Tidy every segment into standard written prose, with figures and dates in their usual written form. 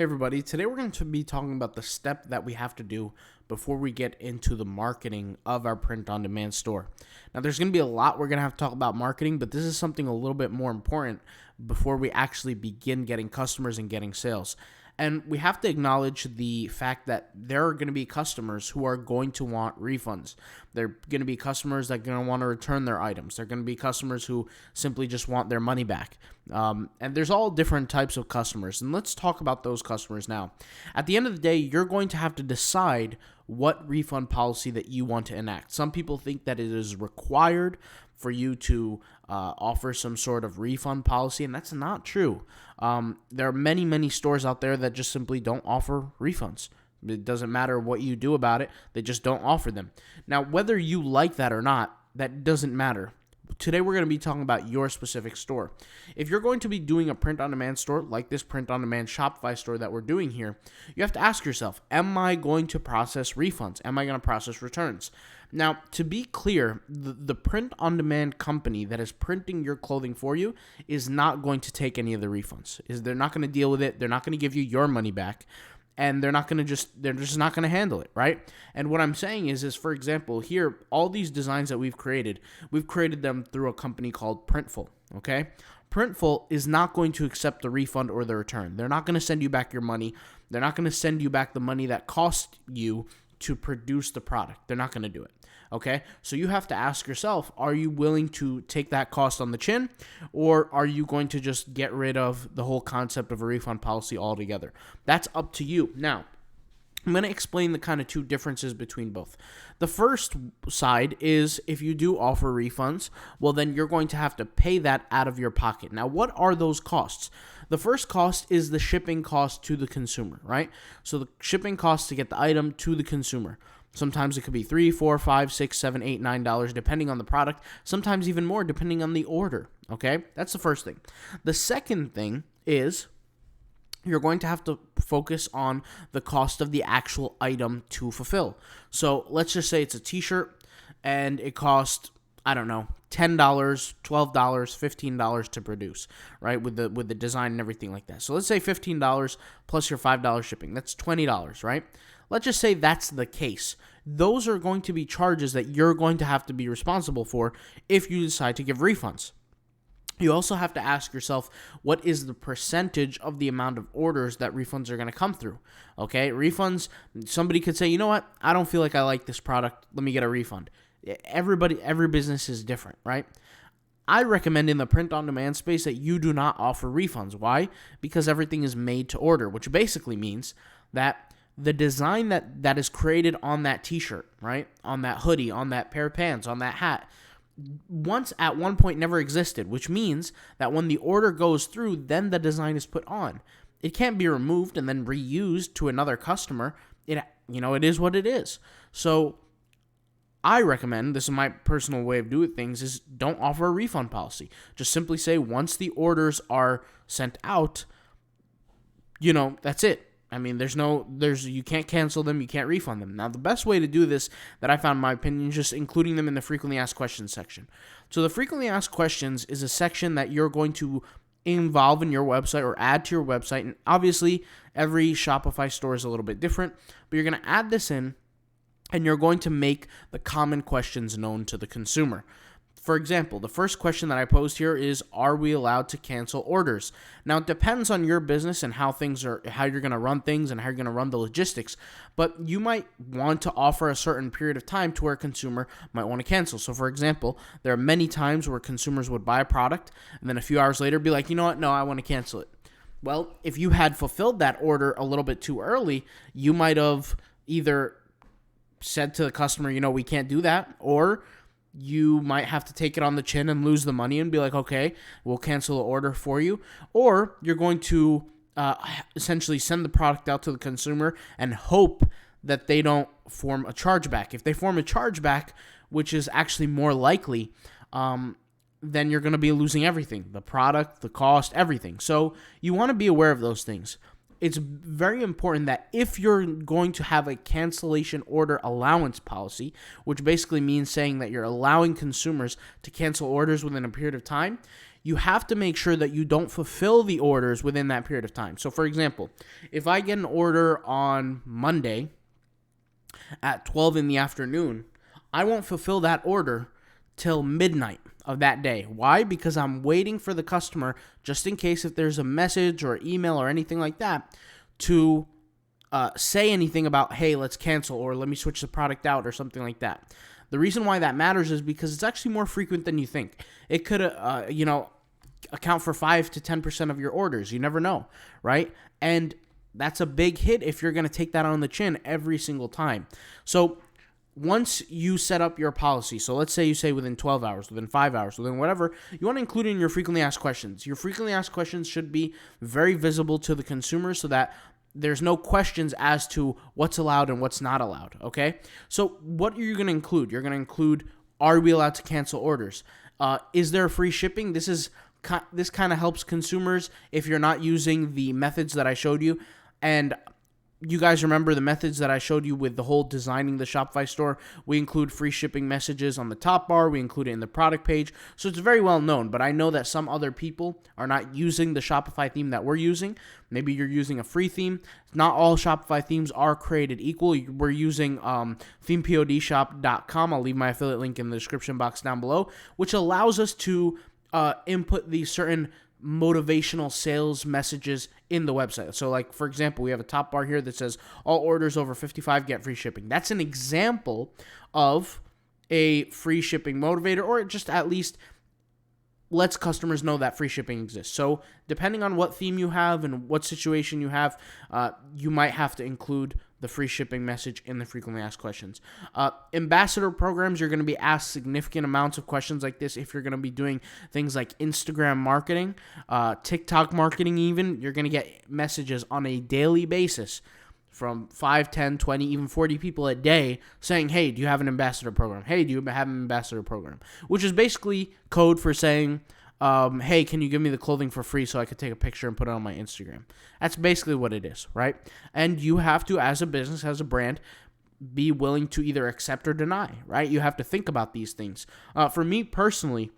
Hey everybody, today we're going to be talking about the step that we have to do before we get into the marketing of our print-on-demand store. Now there's going to be a lot we're going to have to talk about marketing, but this is something a little bit more important before we actually begin getting customers and getting sales. And we have to acknowledge the fact that there are going to be customers who are going to want refunds. They're going to be customers that are going to want to return their items. They're going to be customers who simply just want their money back. And there's all different types of customers. And let's talk about those customers now. At the end of the day, you're going to have to decide what refund policy that you want to enact. Some people think that it is required for you to offer some sort of refund policy, and that's not true. There are many stores out there that just simply don't offer refunds. It doesn't matter what you do about it, they just don't offer them. Now, whether you like that or not, that doesn't matter. Today, we're going to be talking about your specific store. If you're going to be doing a print-on-demand store, like this print-on-demand Shopify store that we're doing here, you have to ask yourself, am I going to process refunds? Am I going to process returns? Now, to be clear, the print-on-demand company that is printing your clothing for you is not going to take any of the refunds. They're not going to deal with it. They're not going to give you your money back. And they're just not going to handle it, right? And what I'm saying is for example, here, all these designs that we've created them through a company called Printful, okay? Printful is not going to accept the refund or the return. They're not going to send you back your money. They're not going to send you back the money that cost you to produce the product. They're not going to do it. Okay, so you have to ask yourself, are you willing to take that cost on the chin, or are you going to just get rid of the whole concept of a refund policy altogether? That's up to you. Now, I'm going to explain the kind of two differences between both. The first side is if you do offer refunds, well, then you're going to have to pay that out of your pocket. Now, what are those costs? The first cost is the shipping cost to the consumer, right? So the shipping cost to get the item to the consumer. Sometimes it could be $3, $4, $5, $6, $7, $8, $9, depending on the product. Sometimes even more, depending on the order. Okay, that's the first thing. The second thing is you're going to have to focus on the cost of the actual item to fulfill. So let's just say it's a T-shirt and it costs, I don't know, $10, $12, $15 to produce, right? With the design and everything like that. So let's say $15 plus your $5 shipping. That's $20, right? Let's just say that's the case. Those are going to be charges that you're going to have to be responsible for if you decide to give refunds. You also have to ask yourself, what is the percentage of the amount of orders that refunds are going to come through? Okay, refunds, somebody could say, you know what? I don't feel like I like this product. Let me get a refund. Every business is different, right? I recommend in the print-on-demand space that you do not offer refunds. Why? Because everything is made to order, which basically means that the design that is created on that T-shirt, right, on that hoodie, on that pair of pants, on that hat, once at one point never existed, which means that when the order goes through, then the design is put on. It can't be removed and then reused to another customer. It is what it is. So I recommend, this is my personal way of doing things, is don't offer a refund policy. Just simply say once the orders are sent out, that's it. I mean, you can't cancel them, you can't refund them. Now, the best way to do this, that I found in my opinion, is just including them in the frequently asked questions section. So the frequently asked questions is a section that you're going to involve in your website or add to your website. And obviously, every Shopify store is a little bit different, but you're going to add this in, and you're going to make the common questions known to the consumer. For example, the first question that I posed here is, are we allowed to cancel orders? Now, it depends on your business and how you're going to run things and how you're going to run the logistics, but you might want to offer a certain period of time to where a consumer might want to cancel. So, for example, there are many times where consumers would buy a product and then a few hours later be like, you know what, no, I want to cancel it. Well, if you had fulfilled that order a little bit too early, you might have either said to the customer, we can't do that, or you might have to take it on the chin and lose the money and be like, okay, we'll cancel the order for you. Or you're going to essentially send the product out to the consumer and hope that they don't form a chargeback. If they form a chargeback, which is actually more likely, then you're going to be losing everything, the product, the cost, everything. So you want to be aware of those things. It's very important that if you're going to have a cancellation order allowance policy, which basically means saying that you're allowing consumers to cancel orders within a period of time, you have to make sure that you don't fulfill the orders within that period of time. So, for example, if I get an order on Monday at 12 in the afternoon, I won't fulfill that order till midnight of that day. Why? Because I'm waiting for the customer, just in case if there's a message or email or anything like that, to say anything about, hey, let's cancel, or let me switch the product out, or something like that. The reason why that matters is because it's actually more frequent than you think. It could, account for 5 to 10% of your orders. You never know, right? And that's a big hit if you're going to take that on the chin every single time. So once you set up your policy, so let's say you say within 12 hours, within 5 hours, within whatever, you want to include in your frequently asked questions. Your frequently asked questions should be very visible to the consumer so that there's no questions as to what's allowed and what's not allowed, okay? So what are you going to include? You're going to include, are we allowed to cancel orders? Is there free shipping? This kind of helps consumers if you're not using the methods that I showed you. And you guys remember the methods that I showed you with the whole designing the Shopify store. We include free shipping messages on the top bar. We include it in the product page. So it's very well known, but I know that some other people are not using the Shopify theme that we're using. Maybe you're using a free theme. Not all Shopify themes are created equal. We're using themepodshop.com. I'll leave my affiliate link in the description box down below, which allows us to input these certain motivational sales messages in the website. So like, for example, we have a top bar here that says all orders over 55 get free shipping. That's an example of a free shipping motivator, or just at least lets customers know that free shipping exists. So depending on what theme you have and what situation you have, you might have to include the free shipping message in the frequently asked questions. Ambassador programs, you're going to be asked significant amounts of questions like this if you're going to be doing things like Instagram marketing, TikTok marketing even. You're going to get messages on a daily basis from 5, 10, 20, even 40 people a day saying, hey, do you have an ambassador program? Hey, do you have an ambassador program? Which is basically code for saying, hey, can you give me the clothing for free so I could take a picture and put it on my Instagram? That's basically what it is, right? And you have to, as a business, as a brand, be willing to either accept or deny, right? You have to think about these things. For me personally,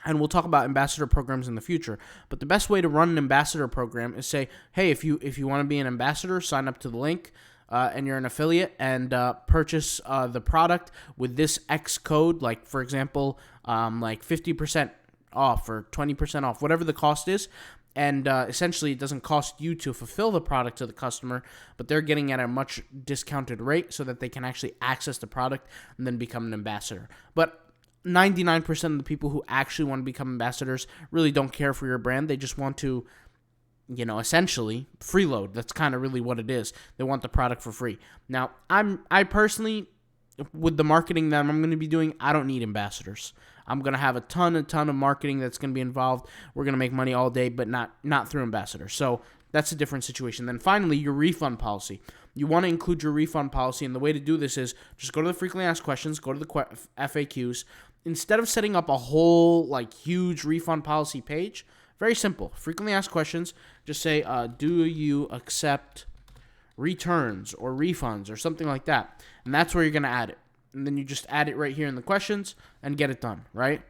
and we'll talk about ambassador programs in the future, but the best way to run an ambassador program is say, hey, if you want to be an ambassador, sign up to the link, and you're an affiliate, and purchase the product with this X code, like, for example, like 50% off or 20% off, whatever the cost is. And essentially, it doesn't cost you to fulfill the product to the customer, but they're getting at a much discounted rate so that they can actually access the product and then become an ambassador. But 99% of the people who actually want to become ambassadors really don't care for your brand. They just want to, essentially freeload. That's kind of really what it is. They want the product for free. Now, I personally, with the marketing that I'm going to be doing, I don't need ambassadors. I'm going to have a ton of marketing that's going to be involved. We're going to make money all day, but not through ambassadors. So that's a different situation. Then finally, your refund policy. You want to include your refund policy, and the way to do this is just go to the frequently asked questions, go to the FAQs. Instead of setting up a whole huge refund policy page, very simple. Frequently asked questions, just say, do you accept returns or refunds or something like that? And that's where you're going to add it. And then you just add it right here in the questions and get it done, right?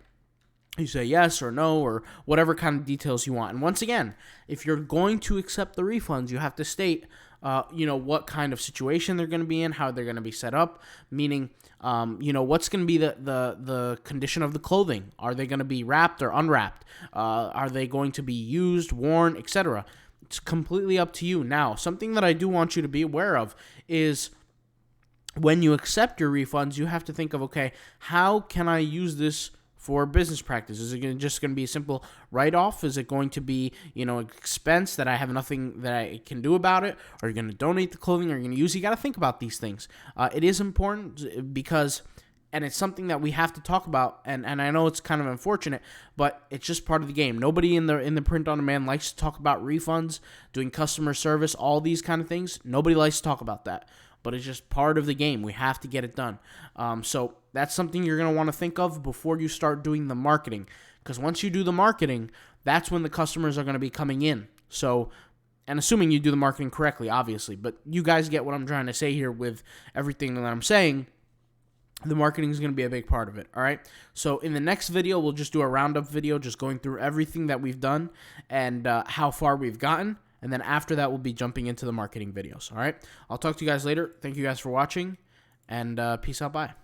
You say yes or no or whatever kind of details you want. And once again, if you're going to accept the refunds, you have to state, what kind of situation they're going to be in, how they're going to be set up, meaning, what's going to be the condition of the clothing. Are they going to be wrapped or unwrapped? Are they going to be used, worn, etc.? It's completely up to you. Now, something that I do want you to be aware of is when you accept your refunds, you have to think of, okay, how can I use this for business practice? Is it just going to be a simple write-off? Is it going to be, an expense that I have nothing that I can do about it? Are you going to donate the clothing? Are you going to use it? You got to think about these things. It is important because, and it's something that we have to talk about, and I know it's kind of unfortunate, but it's just part of the game. Nobody in the print-on-demand likes to talk about refunds, doing customer service, all these kind of things. Nobody likes to talk about that. But it's just part of the game. We have to get it done. So that's something you're going to want to think of before you start doing the marketing. Because once you do the marketing, that's when the customers are going to be coming in. So, and assuming you do the marketing correctly, obviously. But you guys get what I'm trying to say here with everything that I'm saying. the marketing is going to be a big part of it. All right. So in the next video, we'll just do a roundup video, just going through everything that we've done and how far we've gotten. And then after that, we'll be jumping into the marketing videos. All right. I'll talk to you guys later. Thank you guys for watching, and peace out. Bye.